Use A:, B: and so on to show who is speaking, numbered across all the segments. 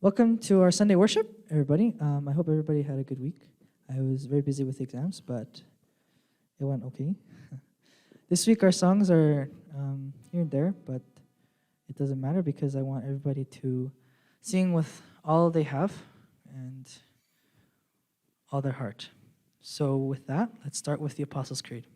A: Welcome to our Sunday worship, everybody. I hope everybody had a good week. I was very busy with exams, but it went okay. This week our songs are here and there, but it doesn't matter because I want everybody to sing with all they have and all their heart. So with that, let's start with the Apostles' Creed.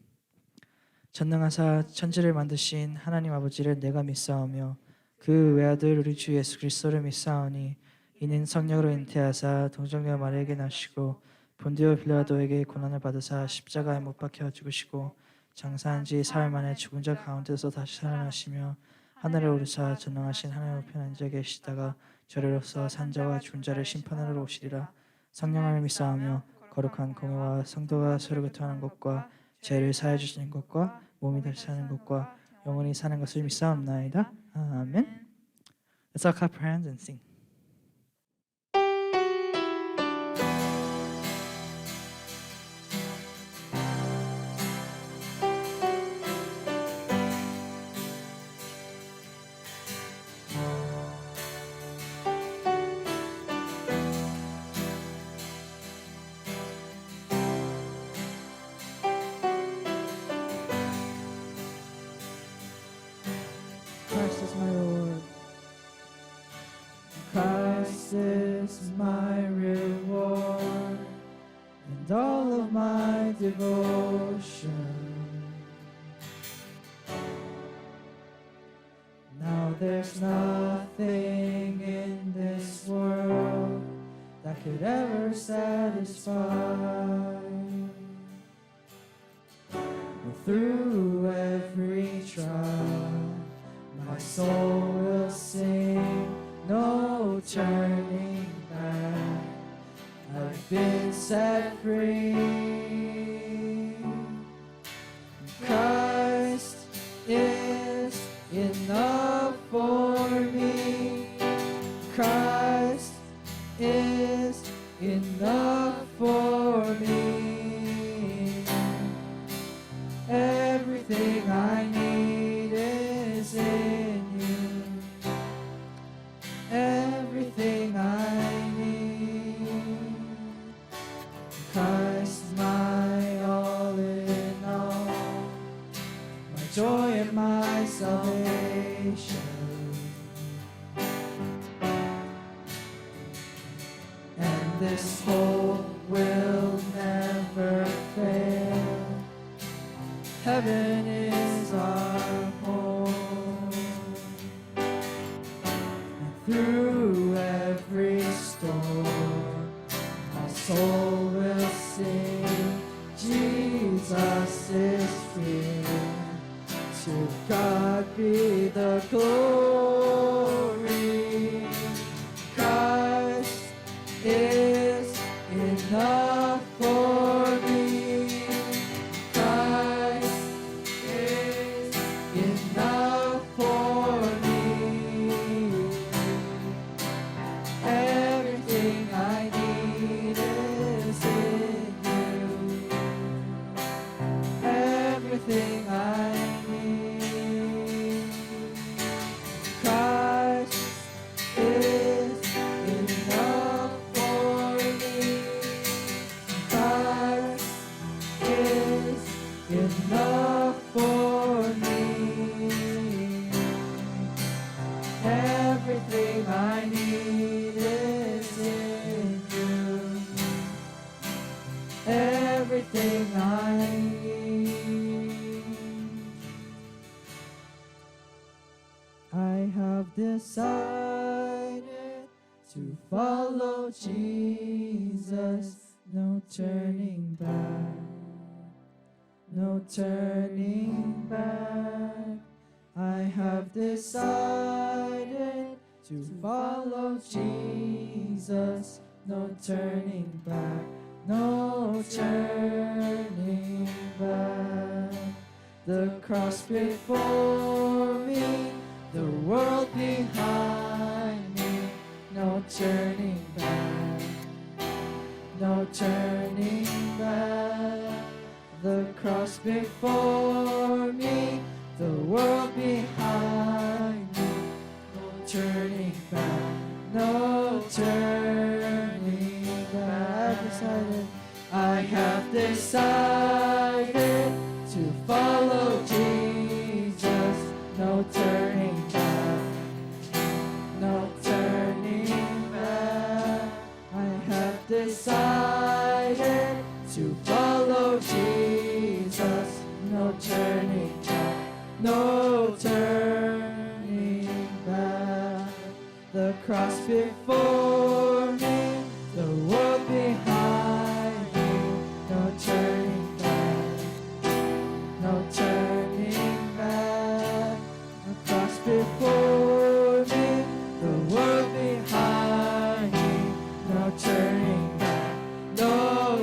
A: 전능하사 천지를 만드신 하나님 아버지를 내가 믿사오며 그 외아들 우리 주 예수 그리스도를 믿사오니 이는 성령으로 잉태하사 동정녀 마리아에게 나시고 본디오 빌라도에게 고난을 받으사 십자가에 못 박혀 죽으시고 장사한 지 사흘 만에 죽은 자 가운데서 다시 살아나시며 하늘에 오르사 전능하신 하나님 우편 앉아 계시다가 저리로서 산자와 죽은 자를 심판하러 오시리라. 성령을 믿사오며 거룩한 공회와 성도가 서로 교통하는 것과 죄를 사해 주시는 것과 몸이 다시 사는 것과 영원히 사는 것을 믿사옵나이다. 아멘. Let's all clap our hands and sing. Christ is my Lord. Christ is my reward and all of my devotion. Now there's nothing in this world that could ever satisfy. Through every trial my soul will sing, no turning back. I've been set free. Christ is enough for me. Christ is enough for me. Everything I need is in you. Everything I need. Christ, my all in all, my joy and my salvation. And this hope will never fail. Heaven is our home. And through every storm, my soul will sing, Jesus is here. To God be the glory. Christ is enough for me. Enough for me. Everything I need is in you. Everything I need. Christ is enough for me. Christ is enough for me. Everything I need is in you. Everything I need. I have decided to follow Jesus. No turning back. No turning back. I have decided to follow Jesus. No turning back. No turning back. The cross before me, the world behind me. No turning back. No turning back. The cross before me, the world behind me. No turning back. No turning decided to follow Jesus, no turning back, no turning back. I have decided to follow Jesus, no turning back, no turning back. The cross before me, the world behind me, no turning back, no turning back. The cross before me, the world behind me, no turning back, no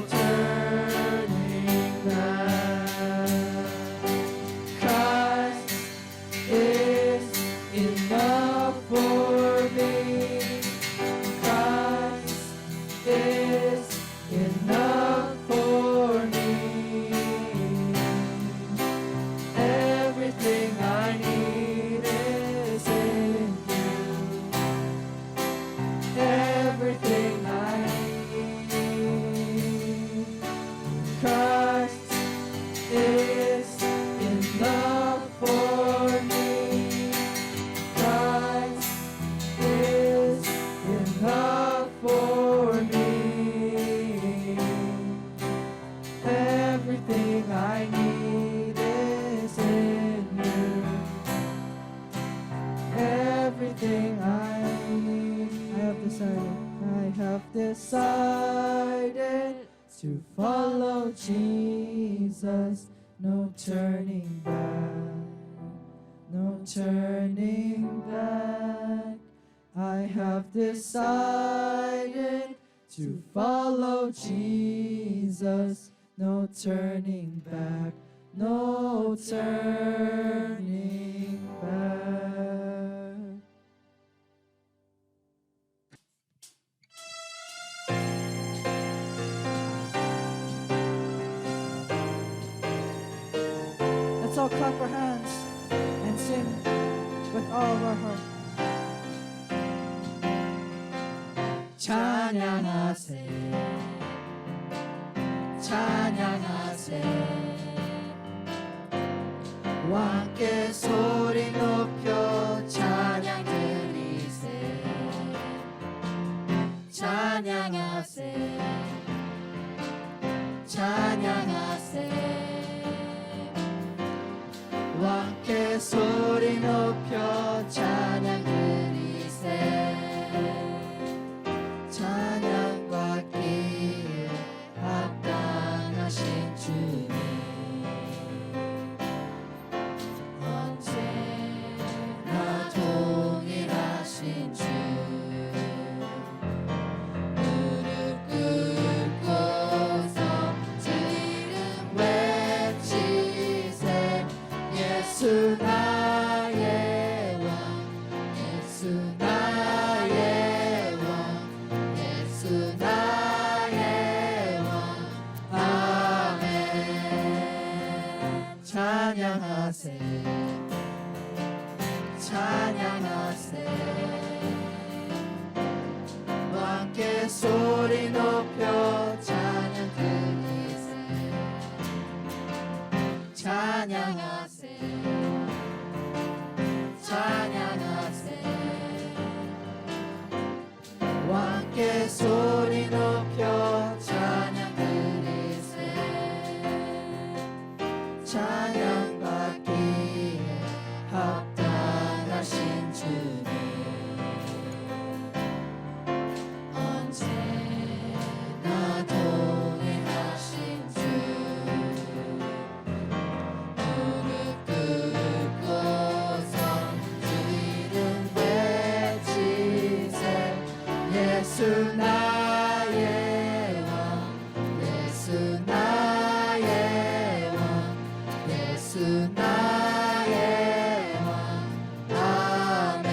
A: turning back. Christ is enough for me. Christ is enough for me. Everything I need is in you. Everything I need. Christ is enough for me. Christ is enough for me. Everything I need is in you. Everything I need. I have decided to follow Jesus. No turning back, no turning back. I have decided to follow Jesus. No turning back, no turning back. Let's all clap our hands and sing with all of our heart. 찬양하세, 찬양하세. 왕께 소리 높여 찬양 드리세. 찬양하세, 찬양하세. 왕께 소리 높여 찬양 드리세. 찬양받기에 합당하신 주님, 언제나 동일하신 주. 무릎 꿇고서 주 이름 외치세. 예수 나의 왕, 예수 나의 왕, 예수 나의 왕. 아멘. 찬양하세, 찬양하세. 왕께 소리 높여 찬양 드리세. 찬양하세, 찬양하세. 왕께 소리 높여 찬양 드리세. 찬양받기에 합당하신 주님, 언제나 동일하신 주. 무릎 꿇고서 주 이름 외치세. 예수 나의 왕, 예수 나의 왕, 예수 나의 왕. 아멘.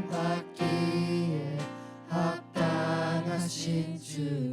A: 찬양받기에 합당하신 주.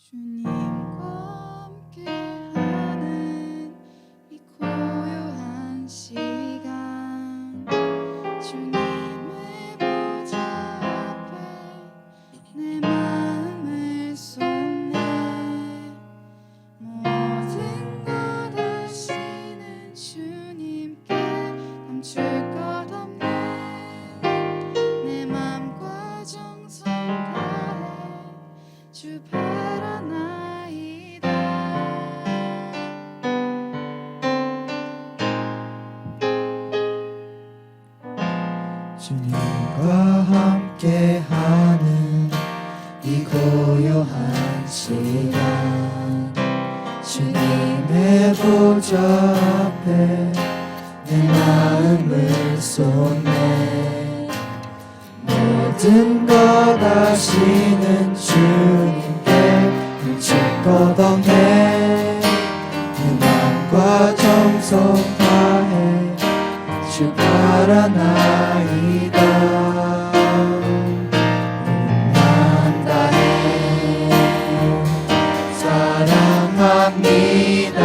B: 주님과 함께하는 이 고요한 시간 주님의 보좌 앞에 내 마음을 쏟네 모든 것 아시는 주님께 감출 것 없네 내 맘과 정성 다해 주 바라나이다
C: 주님과 함께하는 이 고요한 시간 주님의 보좌 앞에 내 마음을 쏟네 모든 것 아시는 주님께 훔칠 것 없네 내 맘과 정성 다해 주 바라나이다 온 맘 다해 사랑합니다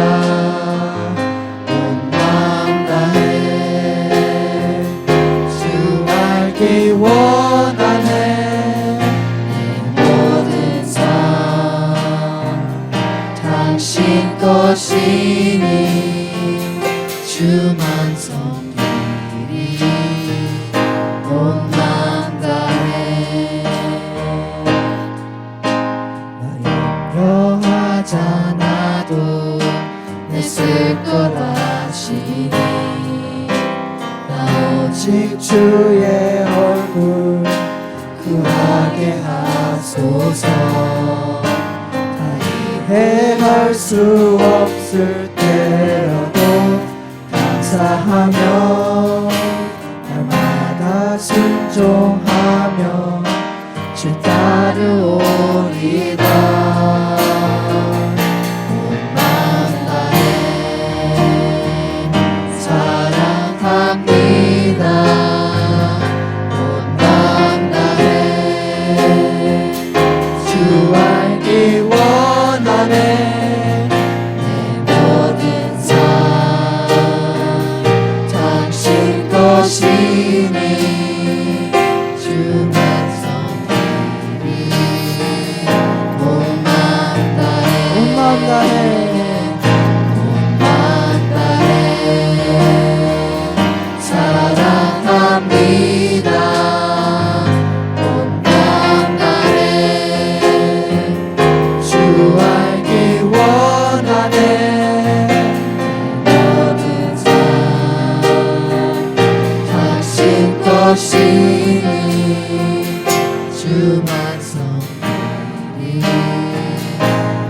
C: 온 맘 다해 주 알기 원하네 내 모든 삶 당신 것이니 주만 섬기리 온 맘 다해 나 염려하지 않아도 내 쓸 것 아시니 나 오직 주의 얼굴 구하게 하소서 다 이해할 수 없을 때라도 감사하며 날마다 순종하며 주 따르오리다 온 마음 다해 사랑합니다 온 마음 다해 주 알기 원하네 내 모든 삶 당신 것이니 주만 섬기리 온 마음 다해 온 마음 다해 온 마음 다해 사랑합니다 온 마음 다해 주 알기 원하네 모든 삶 당신 것이니 주만 섬기리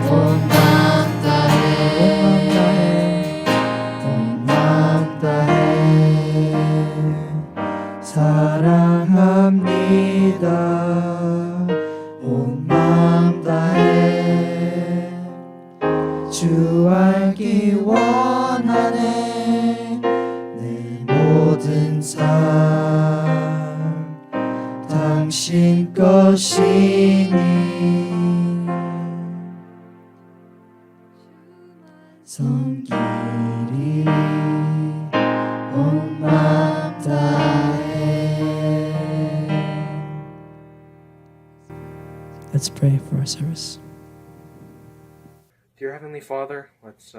C: 온 마음 다해 온 마음 다해 사랑합니다 온 마음 다해 주 알기 원하네 내 모든 삶 당신 것이니 섬기리 온 마음 다해
A: Let's pray for our service.
D: Dear Heavenly Father, let's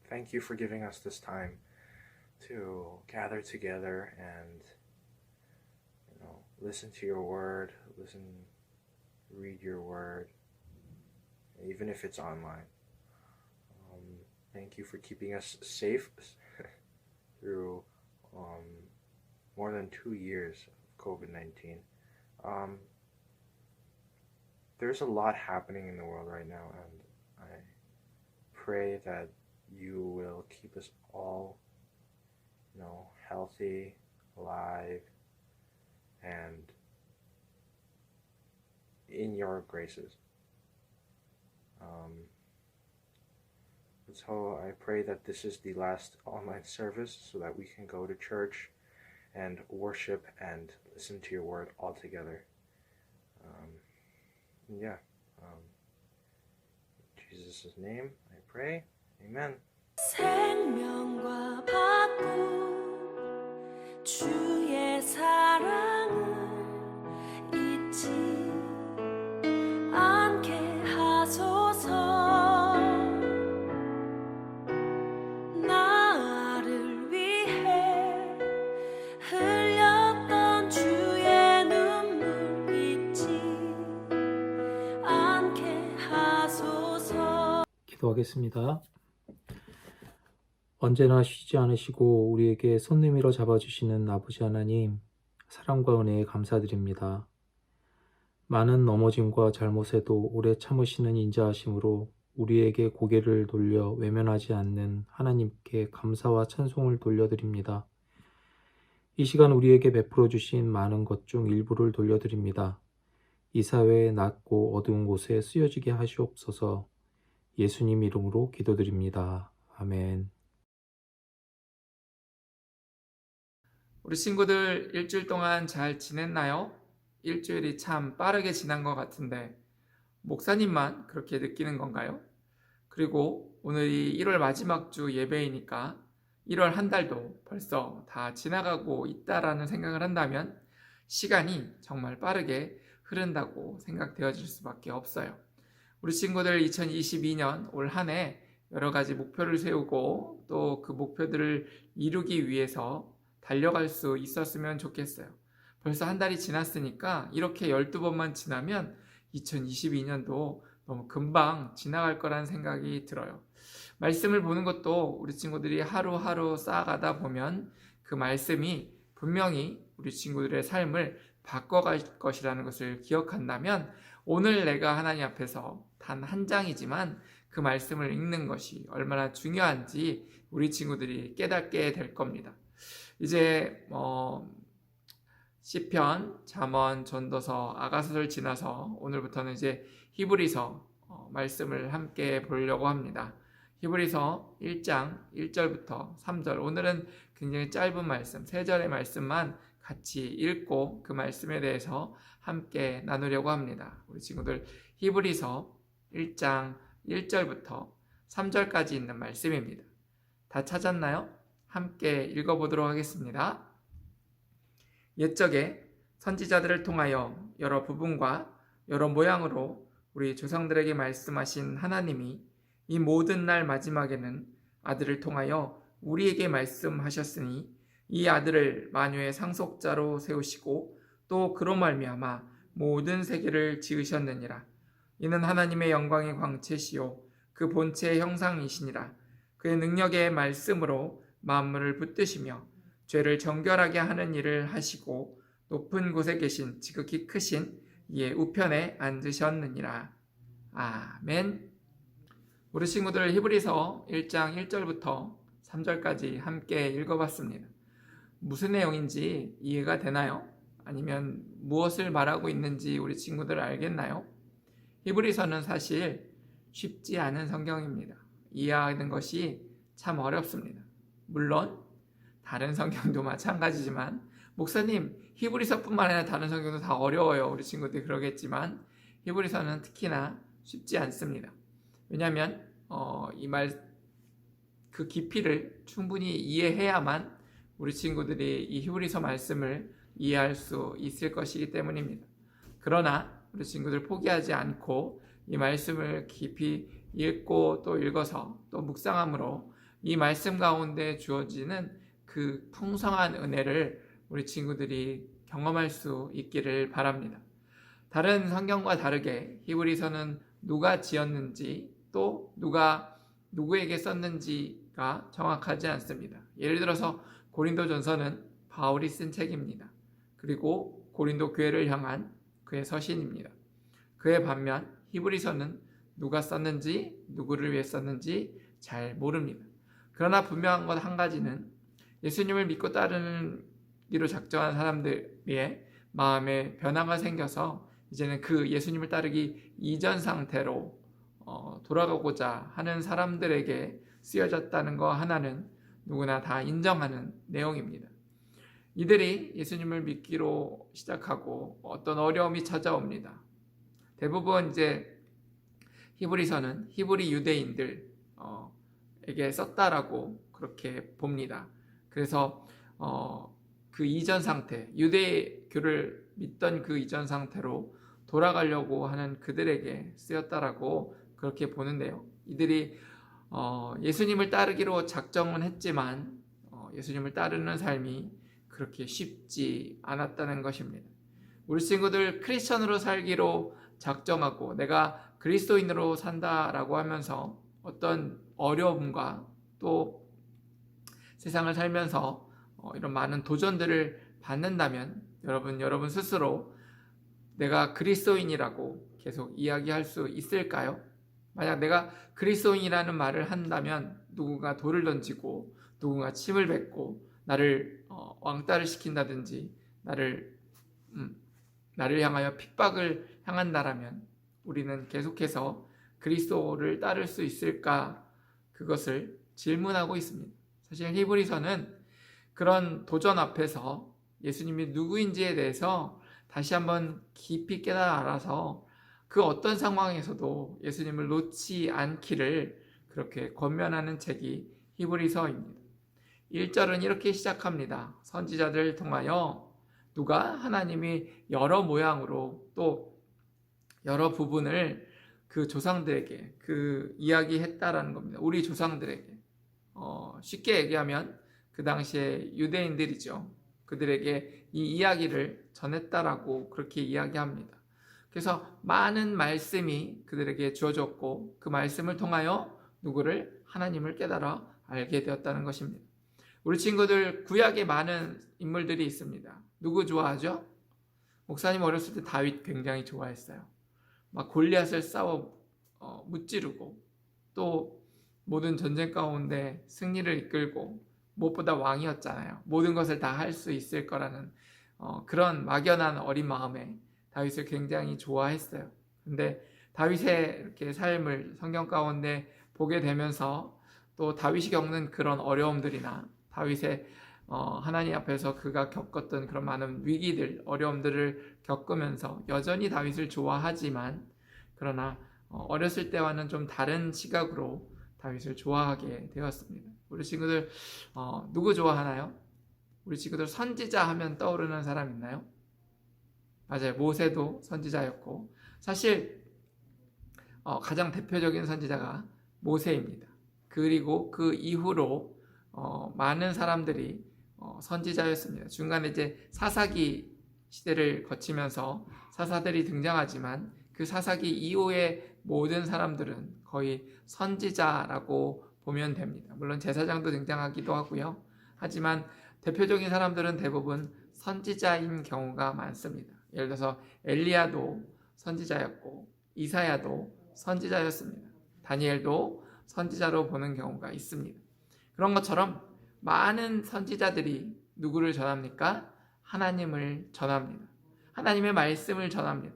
D: thank you for giving us this time to gather together and listen to your word, read your word, even if it's online. Thank you for keeping us safe through more than 2 years of COVID-19. There's a lot happening in the world right now, and I pray that you will keep us all, healthy, alive, and in your graces. So I pray that this is the last online service so that we can go to church and worship and listen to your word all together. Yeah. Jesus' name I pray. Amen.
E: 생명과 바꾼 주의 사랑을 잊지 않게 하소서. 나를 위해 흘렸던 주의 눈물 잊지 않게 하소서.
F: 기도하겠습니다. 언제나 쉬지 않으시고 우리에게 손 내밀어 잡아주시는 아버지 하나님, 사랑과 은혜에 감사드립니다. 많은 넘어짐과 잘못에도 오래 참으시는 인자하심으로 우리에게 고개를 돌려 외면하지 않는 하나님께 감사와 찬송을 돌려드립니다. 이 시간 우리에게 베풀어 주신 많은 것 중 일부를 돌려드립니다. 이 사회의 낮고 어두운 곳에 쓰여지게 하시옵소서. 예수님 이름으로 기도드립니다. 아멘.
G: 우리 친구들 일주일 동안 잘 지냈나요? 일주일이 참 빠르게 지난 것 같은데 목사님만 그렇게 느끼는 건가요? 그리고 오늘이 1월 마지막 주 예배이니까 1월 한 달도 벌써 다 지나가고 있다라는 생각을 한다면 시간이 정말 빠르게 흐른다고 생각되어질 수밖에 없어요. 우리 친구들 2022년 올 한 해 여러 가지 목표를 세우고 또 그 목표들을 이루기 위해서 달려갈 수 있었으면 좋겠어요. 벌써 한 달이 지났으니까 이렇게 12번만 지나면 2022년도 너무 금방 지나갈 거라는 생각이 들어요. 말씀을 보는 것도 우리 친구들이 하루하루 쌓아가다 보면 그 말씀이 분명히 우리 친구들의 삶을 바꿔갈 것이라는 것을 기억한다면 오늘 내가 하나님 앞에서 단 한 장이지만 그 말씀을 읽는 것이 얼마나 중요한지 우리 친구들이 깨닫게 될 겁니다. 이제 시편, 잠언, 전도서, 아가서를 지나서 오늘부터는 이제 히브리서 말씀을 함께 보려고 합니다. 히브리서 1장 1절부터 3절, 오늘은 굉장히 짧은 말씀, 3절의 말씀만 같이 읽고 그 말씀에 대해서 함께 나누려고 합니다. 우리 친구들 히브리서 1장 1절부터 3절까지 있는 말씀입니다. 다 찾았나요? 함께 읽어보도록 하겠습니다. 옛적에 선지자들을 통하여 여러 부분과 여러 모양으로 우리 조상들에게 말씀하신 하나님이 이 모든 날 마지막에는 아들을 통하여 우리에게 말씀하셨으니 이 아들을 만유의 상속자로 세우시고 또 그로 말미암아 모든 세계를 지으셨느니라. 이는 하나님의 영광의 광채시요 그 본체의 형상이시니라. 그의 능력의 말씀으로 만물을 붙드시며 죄를 정결하게 하는 일을 하시고 높은 곳에 계신 지극히 크신 이의 우편에 앉으셨느니라. 아멘. 우리 친구들 히브리서 1장 1절부터 3절까지 함께 읽어봤습니다. 무슨 내용인지 이해가 되나요? 아니면 무엇을 말하고 있는지 우리 친구들 알겠나요? 히브리서는 사실 쉽지 않은 성경입니다. 이해하는 것이 참 어렵습니다. 물론 다른 성경도 마찬가지지만 목사님 히브리서뿐만 아니라 다른 성경도 다 어려워요. 우리 친구들이 그러겠지만 히브리서는 특히나 쉽지 않습니다. 왜냐하면 그 깊이를 충분히 이해해야만 우리 친구들이 이 히브리서 말씀을 이해할 수 있을 것이기 때문입니다. 그러나 우리 친구들 포기하지 않고 이 말씀을 깊이 읽고 또 읽어서 또 묵상함으로 이 말씀 가운데 주어지는 그 풍성한 은혜를 우리 친구들이 경험할 수 있기를 바랍니다. 다른 성경과 다르게 히브리서는 누가 지었는지 또 누가 누구에게 썼는지가 정확하지 않습니다. 예를 들어서 고린도전서는 바울이 쓴 책입니다. 그리고 고린도 교회를 향한 그의 서신입니다. 그에 반면 히브리서는 누가 썼는지 누구를 위해 썼는지 잘 모릅니다. 그러나 분명한 것 한 가지는 예수님을 믿고 따르기로 작정한 사람들의 마음에 변화가 생겨서 이제는 그 예수님을 따르기 이전 상태로 돌아가고자 하는 사람들에게 쓰여졌다는 거 하나는 누구나 다 인정하는 내용입니다. 이들이 예수님을 믿기로 시작하고 어떤 어려움이 찾아옵니다. 대부분 이제 히브리서는 히브리 유대인들 에게 썼다라고 그렇게 봅니다. 그래서 그 이전 상태, 유대교를 믿던 그 이전 상태로 돌아가려고 하는 그들에게 쓰였다라고 그렇게 보는데요. 이들이 예수님을 따르기로 작정은 했지만 예수님을 따르는 삶이 그렇게 쉽지 않았다는 것입니다. 우리 친구들 크리스천으로 살기로 작정하고 내가 그리스도인으로 산다라고 하면서 어떤 어려움과 또 세상을 살면서 이런 많은 도전들을 받는다면 여러분 스스로 내가 그리스도인이라고 계속 이야기할 수 있을까요? 만약 내가 그리스도인이라는 말을 한다면 누군가 돌을 던지고 누군가 침을 뱉고 나를 왕따를 시킨다든지 나를 향하여 핍박을 향한다라면 우리는 계속해서 그리스도를 따를 수 있을까? 그것을 질문하고 있습니다. 사실 히브리서는 그런 도전 앞에서 예수님이 누구인지에 대해서 다시 한번 깊이 깨달아 알아서 그 어떤 상황에서도 예수님을 놓지 않기를 그렇게 권면하는 책이 히브리서입니다. 1절은 이렇게 시작합니다. 선지자들을 통하여 누가 하나님이 여러 모양으로 또 여러 부분을 그 조상들에게 그 이야기했다라는 겁니다. 우리 조상들에게 쉽게 얘기하면 그 당시에 유대인들이죠. 그들에게 이 이야기를 전했다라고 그렇게 이야기합니다. 그래서 많은 말씀이 그들에게 주어졌고 그 말씀을 통하여 누구를 하나님을 깨달아 알게 되었다는 것입니다. 우리 친구들 구약에 많은 인물들이 있습니다. 누구 좋아하죠? 목사님 어렸을 때 다윗 굉장히 좋아했어요. 막 골리앗을 싸워 무찌르고 또 모든 전쟁 가운데 승리를 이끌고 무엇보다 왕이었잖아요. 모든 것을 다 할 수 있을 거라는 그런 막연한 어린 마음에 다윗을 굉장히 좋아했어요. 근데 다윗의 이렇게 삶을 성경 가운데 보게 되면서 또 다윗이 겪는 그런 어려움들이나 다윗의 하나님 앞에서 그가 겪었던 그런 많은 위기들, 어려움들을 겪으면서 여전히 다윗을 좋아하지만 그러나 어렸을 때와는 좀 다른 시각으로 다윗을 좋아하게 되었습니다. 우리 친구들 누구 좋아하나요? 우리 친구들 선지자 하면 떠오르는 사람 있나요? 맞아요. 모세도 선지자였고 사실 가장 대표적인 선지자가 모세입니다. 그리고 그 이후로 많은 사람들이 선지자였습니다. 중간에 이제 사사기 시대를 거치면서 사사들이 등장하지만 그 사사기 이후의 모든 사람들은 거의 선지자라고 보면 됩니다. 물론 제사장도 등장하기도 하고요. 하지만 대표적인 사람들은 대부분 선지자인 경우가 많습니다. 예를 들어서 엘리야도 선지자였고 이사야도 선지자였습니다. 다니엘도 선지자로 보는 경우가 있습니다. 그런 것처럼 많은 선지자들이 누구를 전합니까? 하나님을 전합니다. 하나님의 말씀을 전합니다.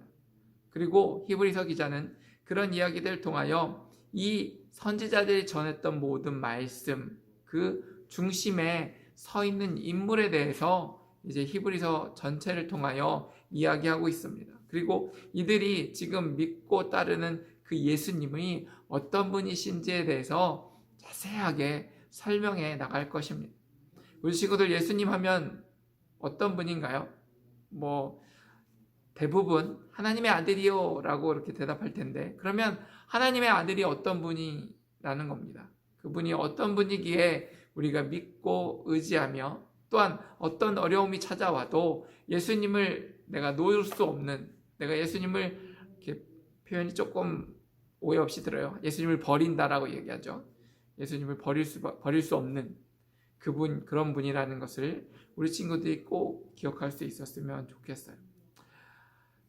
G: 그리고 히브리서 기자는 그런 이야기들을 통하여 이 선지자들이 전했던 모든 말씀, 그 중심에 서 있는 인물에 대해서 이제 히브리서 전체를 통하여 이야기하고 있습니다. 그리고 이들이 지금 믿고 따르는 그 예수님이 어떤 분이신지에 대해서 자세하게 설명해 나갈 것입니다. 우리 친구들 예수님 하면 어떤 분인가요? 대부분 하나님의 아들이요 라고 이렇게 대답할 텐데 그러면 하나님의 아들이 어떤 분이라는 겁니다. 그분이 어떤 분이기에 우리가 믿고 의지하며 또한 어떤 어려움이 찾아와도 예수님을 내가 놓을 수 없는 내가 예수님을 이렇게 표현이 조금 오해 없이 들어요. 예수님을 버린다라고 얘기하죠. 예수님을 버릴 수 없는 그분 그런 분이라는 것을 우리 친구들이 꼭 기억할 수 있었으면 좋겠어요.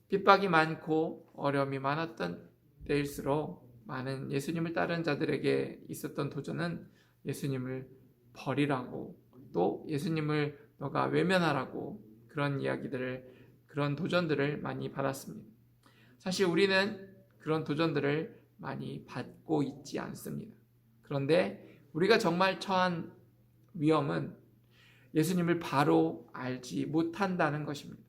G: 핍박이 많고 어려움이 많았던 때일수록 많은 예수님을 따르는 자들에게 있었던 도전은 예수님을 버리라고 또 예수님을 너가 외면하라고 그런 이야기들을 그런 도전들을 많이 받았습니다. 사실 우리는 그런 도전들을 많이 받고 있지 않습니다. 그런데 우리가 정말 처한 위험은 예수님을 바로 알지 못한다는 것입니다.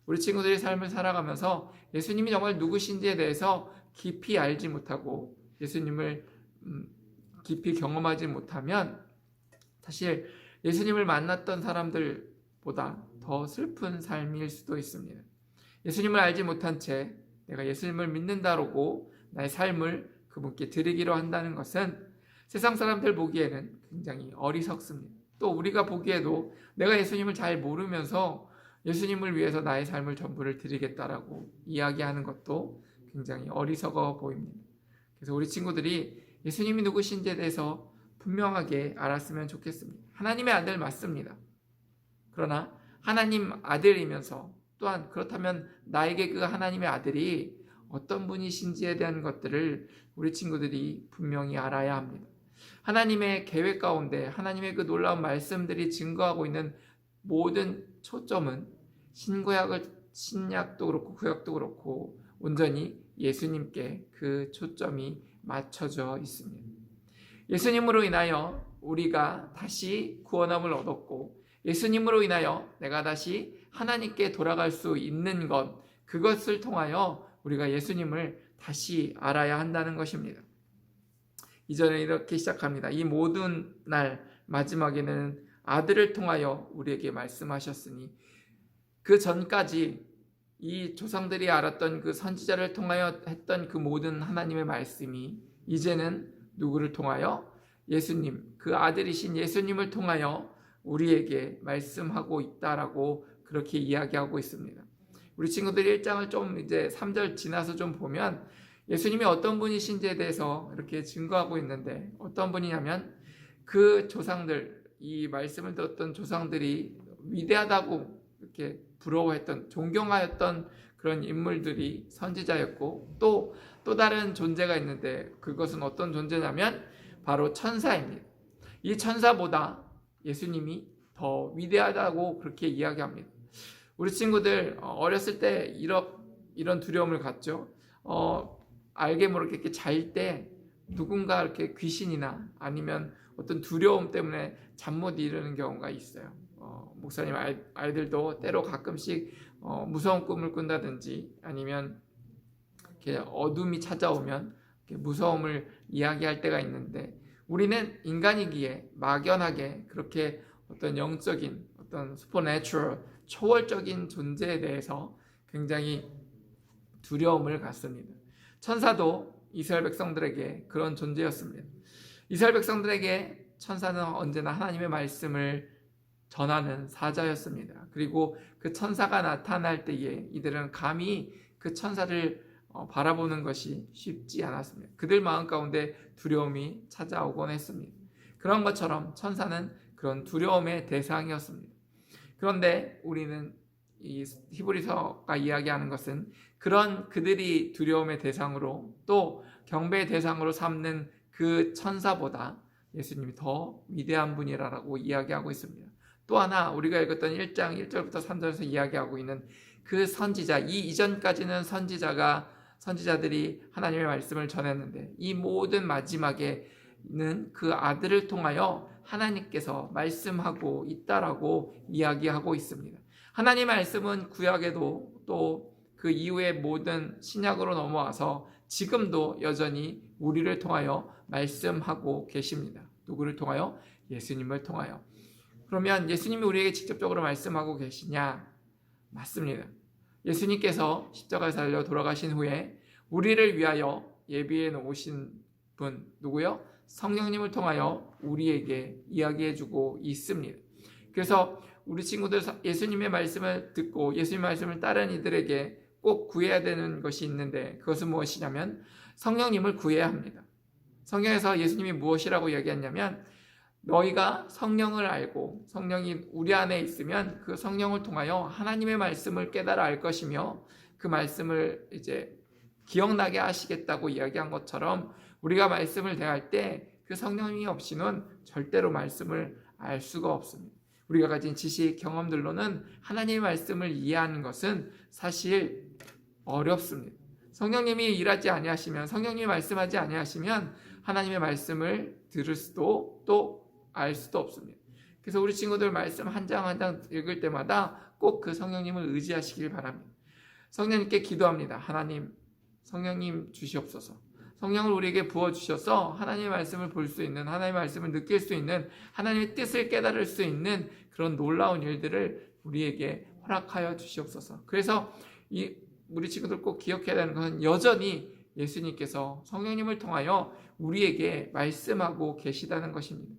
G: 우리 친구들이 삶을 살아가면서 예수님이 정말 누구신지에 대해서 깊이 알지 못하고 예수님을 깊이 경험하지 못하면 사실 예수님을 만났던 사람들보다 더 슬픈 삶일 수도 있습니다. 예수님을 알지 못한 채 내가 예수님을 믿는다고 나의 삶을 그분께 드리기로 한다는 것은 세상 사람들 보기에는 굉장히 어리석습니다. 또 우리가 보기에도 내가 예수님을 잘 모르면서 예수님을 위해서 나의 삶을 전부를 드리겠다라고 이야기하는 것도 굉장히 어리석어 보입니다. 그래서 우리 친구들이 예수님이 누구신지에 대해서 분명하게 알았으면 좋겠습니다. 하나님의 아들 맞습니다. 그러나 하나님 아들이면서 또한 그렇다면 나에게 그 하나님의 아들이 어떤 분이신지에 대한 것들을 우리 친구들이 분명히 알아야 합니다. 하나님의 계획 가운데 하나님의 그 놀라운 말씀들이 증거하고 있는 모든 초점은 신약도 그렇고 구약도 그렇고 온전히 예수님께 그 초점이 맞춰져 있습니다. 예수님으로 인하여 우리가 다시 구원함을 얻었고 예수님으로 인하여 내가 다시 하나님께 돌아갈 수 있는 것, 그것을 통하여 우리가 예수님을 다시 알아야 한다는 것입니다. 이전에 이렇게 시작합니다. 이 모든 날 마지막에는 아들을 통하여 우리에게 말씀하셨으니, 그 전까지 이 조상들이 알았던 그 선지자를 통하여 했던 그 모든 하나님의 말씀이 이제는 누구를 통하여? 예수님, 그 아들이신 예수님을 통하여 우리에게 말씀하고 있다라고 그렇게 이야기하고 있습니다. 우리 친구들이 1장을 좀 이제 3절 지나서 좀 보면 예수님이 어떤 분이신지에 대해서 이렇게 증거하고 있는데, 어떤 분이냐면 그 조상들, 이 말씀을 들었던 조상들이 위대하다고 이렇게 부러워했던, 존경하였던 그런 인물들이 선지자였고, 또 다른 존재가 있는데 그것은 어떤 존재냐면 바로 천사입니다. 이 천사보다 예수님이 더 위대하다고 그렇게 이야기합니다. 우리 친구들 어렸을 때 이런 두려움을 갖죠. 알게 모르게 이렇게 잘 때 누군가 이렇게 귀신이나 아니면 어떤 두려움 때문에 잠 못 이루는 경우가 있어요. 목사님 아이들도 때로 가끔씩 무서운 꿈을 꾼다든지 아니면 이렇게 어둠이 찾아오면 이렇게 무서움을 이야기할 때가 있는데, 우리는 인간이기에 막연하게 그렇게 어떤 영적인, 어떤 supernatural, 초월적인 존재에 대해서 굉장히 두려움을 갖습니다. 천사도 이스라엘 백성들에게 그런 존재였습니다. 이스라엘 백성들에게 천사는 언제나 하나님의 말씀을 전하는 사자였습니다. 그리고 그 천사가 나타날 때에 이들은 감히 그 천사를 바라보는 것이 쉽지 않았습니다. 그들 마음 가운데 두려움이 찾아오곤 했습니다. 그런 것처럼 천사는 그런 두려움의 대상이었습니다. 그런데 우리는 이 히브리서가 이야기하는 것은 그런 그들이 두려움의 대상으로 또 경배의 대상으로 삼는 그 천사보다 예수님이 더 위대한 분이라고 이야기하고 있습니다. 또 하나 우리가 읽었던 1장 1절부터 3절에서 이야기하고 있는 그 선지자, 이 이전까지는 선지자들이 하나님의 말씀을 전했는데, 이 모든 마지막에는 그 아들을 통하여 하나님께서 말씀하고 있다라고 이야기하고 있습니다. 하나님의 말씀은 구약에도 또 그 이후의 모든 신약으로 넘어와서 지금도 여전히 우리를 통하여 말씀하고 계십니다. 누구를 통하여? 예수님을 통하여. 그러면 예수님이 우리에게 직접적으로 말씀하고 계시냐? 맞습니다. 예수님께서 십자가에 달려 돌아가신 후에 우리를 위하여 예비해 놓으신 분 누구요? 성령님을 통하여 우리에게 이야기해주고 있습니다. 그래서 우리 친구들 예수님의 말씀을 듣고 예수님의 말씀을 따르는 이들에게 꼭 구해야 되는 것이 있는데, 그것은 무엇이냐면 성령님을 구해야 합니다. 성경에서 예수님이 무엇이라고 이야기했냐면, 너희가 성령을 알고 성령이 우리 안에 있으면 그 성령을 통하여 하나님의 말씀을 깨달아 알 것이며 그 말씀을 이제 기억나게 하시겠다고 이야기한 것처럼, 우리가 말씀을 대할 때 그 성령이 없이는 절대로 말씀을 알 수가 없습니다. 우리가 가진 지식, 경험들로는 하나님의 말씀을 이해하는 것은 사실 어렵습니다. 성령님이 일하지 아니하시면, 성령님이 말씀하지 아니하시면 하나님의 말씀을 들을 수도 또 알 수도 없습니다. 그래서 우리 친구들 말씀 한 장 한 장 읽을 때마다 꼭 그 성령님을 의지하시길 바랍니다. 성령님께 기도합니다. 하나님, 성령님 주시옵소서. 성령을 우리에게 부어주셔서 하나님의 말씀을 볼 수 있는, 하나님의 말씀을 느낄 수 있는, 하나님의 뜻을 깨달을 수 있는 그런 놀라운 일들을 우리에게 허락하여 주시옵소서. 그래서 우리 친구들 꼭 기억해야 되는 것은 여전히 예수님께서 성령님을 통하여 우리에게 말씀하고 계시다는 것입니다.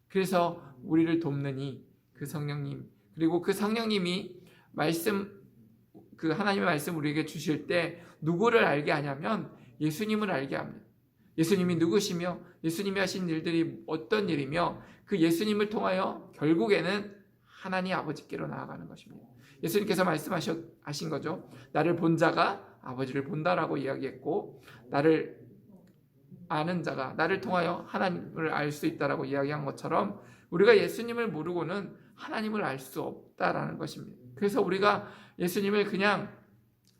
G: 그래서 우리를 돕는 그 성령님, 그리고 그 성령님이 그 하나님의 말씀 우리에게 주실 때 누구를 알게 하냐면 예수님을 알게 합니다. 예수님이 누구시며 예수님이 하신 일들이 어떤 일이며 그 예수님을 통하여 결국에는 하나님 아버지께로 나아가는 것입니다. 예수님께서 말씀하신 거죠. 나를 본 자가 아버지를 본다라고 이야기했고, 나를 아는 자가 나를 통하여 하나님을 알 수 있다라고 이야기한 것처럼 우리가 예수님을 모르고는 하나님을 알 수 없다라는 것입니다. 그래서 우리가 예수님을 그냥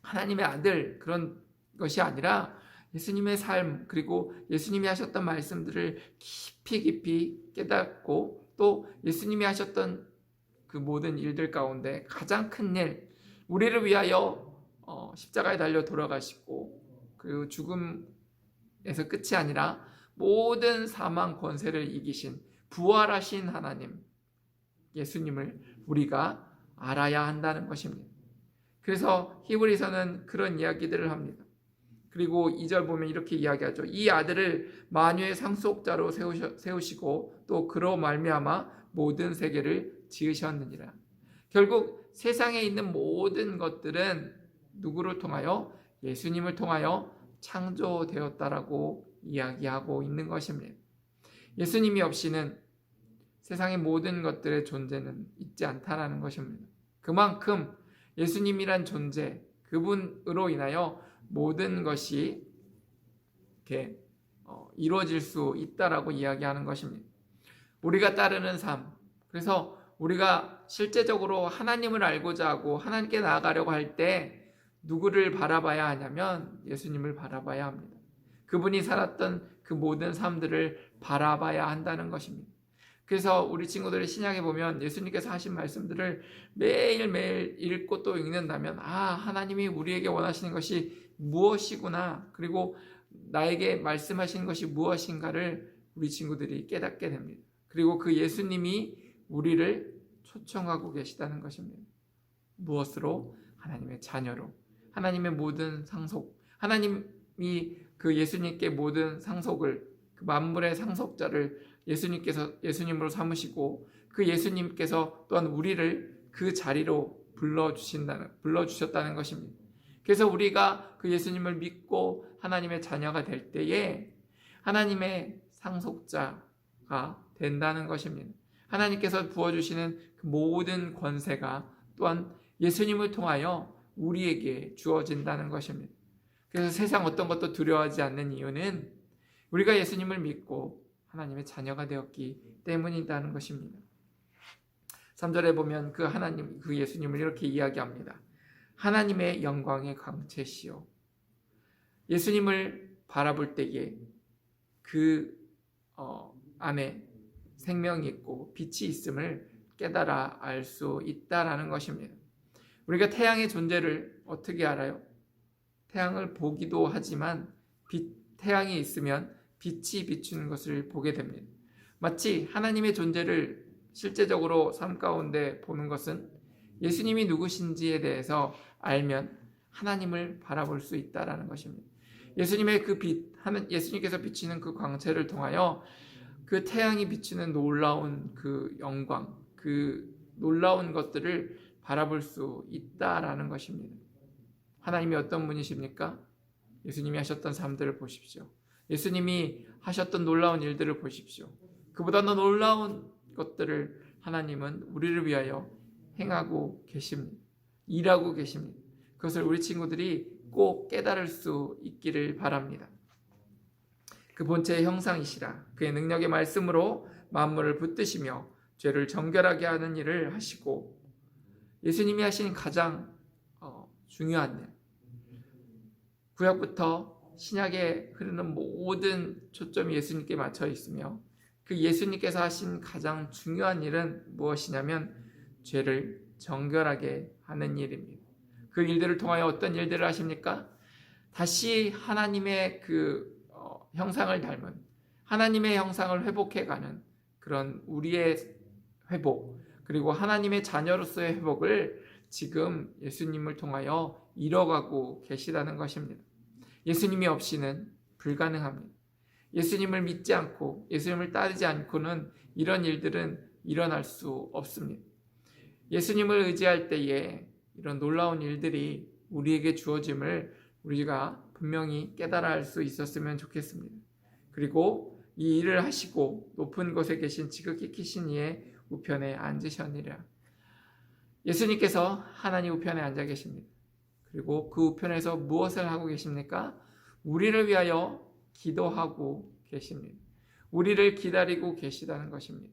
G: 하나님의 아들 그런 것이 아니라 예수님의 삶, 그리고 예수님이 하셨던 말씀들을 깊이 깨닫고 또 예수님이 하셨던 그 모든 일들 가운데 가장 큰 일, 우리를 위하여 십자가에 달려 돌아가시고 그 죽음에서 끝이 아니라 모든 사망 권세를 이기신 부활하신 하나님 예수님을 우리가 알아야 한다는 것입니다. 그래서 히브리서는 그런 이야기들을 합니다. 그리고 2절 보면 이렇게 이야기하죠. 이 아들을 만유의 상속자로 세우시고 또 그로 말미암아 모든 세계를 지으셨느니라. 결국 세상에 있는 모든 것들은 누구를 통하여? 예수님을 통하여 창조되었다라고 이야기하고 있는 것입니다. 예수님이 없이는 세상의 모든 것들의 존재는 있지 않다라는 것입니다. 그만큼 예수님이란 존재, 그분으로 인하여 모든 것이 이렇게 이루어질 수 있다라고 이야기하는 것입니다. 우리가 따르는 삶, 그래서 우리가 실제적으로 하나님을 알고자 하고 하나님께 나아가려고 할 때 누구를 바라봐야 하냐면 예수님을 바라봐야 합니다. 그분이 살았던 그 모든 삶들을 바라봐야 한다는 것입니다. 그래서 우리 친구들이 신약에 보면 예수님께서 하신 말씀들을 매일매일 읽고 또 읽는다면 하나님이 우리에게 원하시는 것이 무엇이구나, 그리고 나에게 말씀하시는 것이 무엇인가를 우리 친구들이 깨닫게 됩니다. 그리고 그 예수님이 우리를 초청하고 계시다는 것입니다. 무엇으로? 하나님의 자녀로, 하나님의 모든 상속, 하나님이 그 예수님께 모든 상속을, 그 만물의 상속자를 예수님으로 삼으시고 그 예수님께서 또한 우리를 그 자리로 불러주셨다는 것입니다. 그래서 우리가 그 예수님을 믿고 하나님의 자녀가 될 때에 하나님의 상속자가 된다는 것입니다. 하나님께서 부어주시는 그 모든 권세가 또한 예수님을 통하여 우리에게 주어진다는 것입니다. 그래서 세상 어떤 것도 두려워하지 않는 이유는 우리가 예수님을 믿고 하나님의 자녀가 되었기 때문이라는 것입니다. 3절에 보면 그 예수님을 이렇게 이야기합니다. 하나님의 영광의 광채시요. 예수님을 바라볼 때에 그 안에 생명이 있고 빛이 있음을 깨달아 알 수 있다라는 것입니다. 우리가 태양의 존재를 어떻게 알아요? 태양을 보기도 하지만 태양이 있으면 빛이 비추는 것을 보게 됩니다. 마치 하나님의 존재를 실제적으로 삶 가운데 보는 것은 예수님이 누구신지에 대해서 알면 하나님을 바라볼 수 있다라는 것입니다. 예수님의 그 빛, 예수님께서 비치는 그 광채를 통하여 그 태양이 비치는 놀라운 그 영광, 그 놀라운 것들을 바라볼 수 있다라는 것입니다. 하나님이 어떤 분이십니까? 예수님이 하셨던 삶들을 보십시오. 예수님이 하셨던 놀라운 일들을 보십시오. 그보다 더 놀라운 것들을 하나님은 우리를 위하여 행하고 계십니다. 일하고 계십니다. 그것을 우리 친구들이 꼭 깨달을 수 있기를 바랍니다. 그 본체의 형상이시라 그의 능력의 말씀으로 만물을 붙드시며 죄를 정결하게 하는 일을 하시고, 예수님이 하신 가장 중요한 일, 구약부터 신약에 흐르는 모든 초점이 예수님께 맞춰 있으며 그 예수님께서 하신 가장 중요한 일은 무엇이냐면 죄를 정결하게 하는 일입니다. 그 일들을 통하여 어떤 일들을 하십니까? 다시 하나님의 그 형상을 닮은 하나님의 형상을 회복해가는 그런 우리의 회복, 그리고 하나님의 자녀로서의 회복을 지금 예수님을 통하여 이뤄가고 계시다는 것입니다. 예수님이 없이는 불가능합니다. 예수님을 믿지 않고 예수님을 따르지 않고는 이런 일들은 일어날 수 없습니다. 예수님을 의지할 때에 이런 놀라운 일들이 우리에게 주어짐을 우리가 분명히 깨달아 알 수 있었으면 좋겠습니다. 그리고 이 일을 하시고 높은 곳에 계신 지극히 크신 이의 우편에 앉으셨느니라. 예수님께서 하나님 우편에 앉아 계십니다. 그리고 그 우편에서 무엇을 하고 계십니까? 우리를 위하여 기도하고 계십니다. 우리를 기다리고 계시다는 것입니다.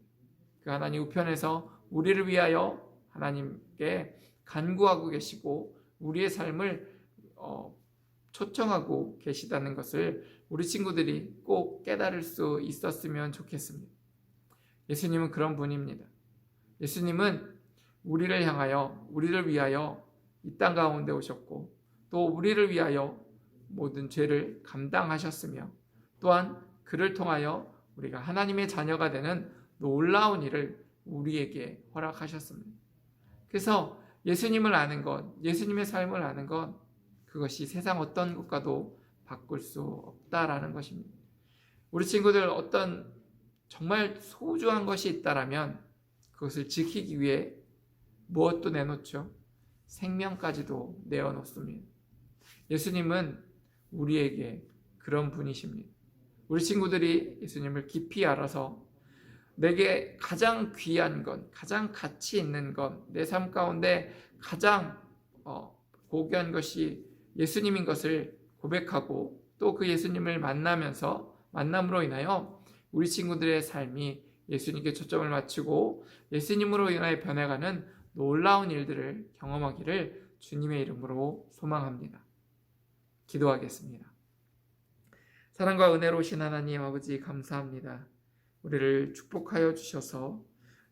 G: 그 하나님 우편에서 우리를 위하여 하나님께 간구하고 계시고 우리의 삶을 초청하고 계시다는 것을 우리 친구들이 꼭 깨달을 수 있었으면 좋겠습니다. 예수님은 그런 분입니다. 예수님은 우리를 향하여, 우리를 위하여 이 땅 가운데 오셨고 또 우리를 위하여 모든 죄를 감당하셨으며 또한 그를 통하여 우리가 하나님의 자녀가 되는 놀라운 일을 우리에게 허락하셨습니다. 그래서 예수님을 아는 것, 예수님의 삶을 아는 것, 그것이 세상 어떤 것과도 바꿀 수 없다라는 것입니다. 우리 친구들 어떤 정말 소중한 것이 있다라면 그것을 지키기 위해 무엇도 내놓죠. 생명까지도 내어놓습니다. 예수님은 우리에게 그런 분이십니다. 우리 친구들이 예수님을 깊이 알아서 내게 가장 귀한 것, 가장 가치 있는 것, 내 삶 가운데 가장 고귀한 것이 예수님인 것을 고백하고 또 그 예수님을 만남으로 인하여 우리 친구들의 삶이 예수님께 초점을 맞추고 예수님으로 인하여 변해가는 놀라운 일들을 경험하기를 주님의 이름으로 소망합니다. 기도하겠습니다. 사랑과 은혜로우신 하나님 아버지 감사합니다. 우리를 축복하여 주셔서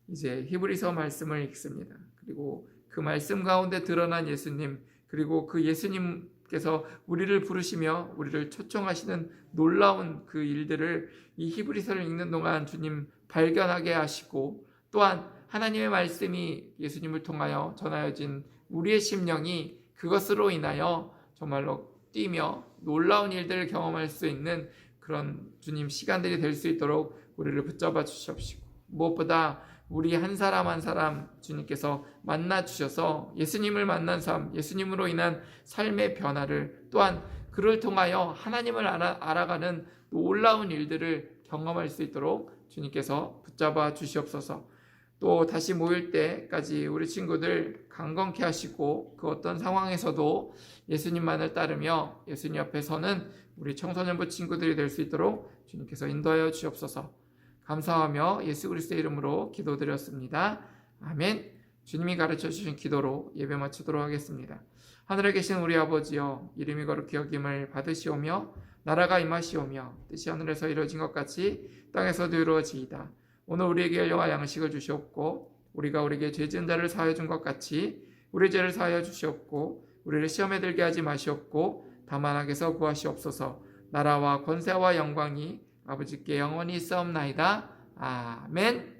G: 이제 히브리서 말씀을 읽습니다. 그리고 그 말씀 가운데 드러난 예수님, 그리고 그 예수님께서 우리를 부르시며 우리를 초청하시는 놀라운 그 일들을 이 히브리서를 읽는 동안 주님 발견하게 하시고 또한 하나님의 말씀이 예수님을 통하여 전하여진 우리의 심령이 그것으로 인하여 정말로 뛰며 놀라운 일들을 경험할 수 있는 그런 주님 시간들이 될 수 있도록 우리를 붙잡아 주시옵시고 무엇보다 우리 한 사람 한 사람 주님께서 만나 주셔서 예수님을 만난 삶, 예수님으로 인한 삶의 변화를 또한 그를 통하여 하나님을 알아가는 놀라운 일들을 경험할 수 있도록 주님께서 붙잡아 주시옵소서. 또 다시 모일 때까지 우리 친구들 강건케 하시고 그 어떤 상황에서도 예수님만을 따르며 예수님 앞에 서는 우리 청소년부 친구들이 될 수 있도록 주님께서 인도하여 주시옵소서. 감사하며 예수 그리스도의 이름으로 기도드렸습니다. 아멘. 주님이 가르쳐 주신 기도로 예배 마치도록 하겠습니다. 하늘에 계신 우리 아버지여, 이름이 거룩히 여김을 받으시오며 나라가 임하시오며 뜻이 하늘에서 이루어진 것 같이 땅에서도 이루어지이다. 오늘 우리에게 일용할 양식을 주시옵고 우리가 우리에게 죄 지은 자를 사하여 준 것 같이 우리 죄를 사하여 주시옵고 우리를 시험에 들게 하지 마시옵고 다만 악에서 구하시옵소서. 나라와 권세와 영광이 아버지께 영원히 있사옵나이다. 아멘.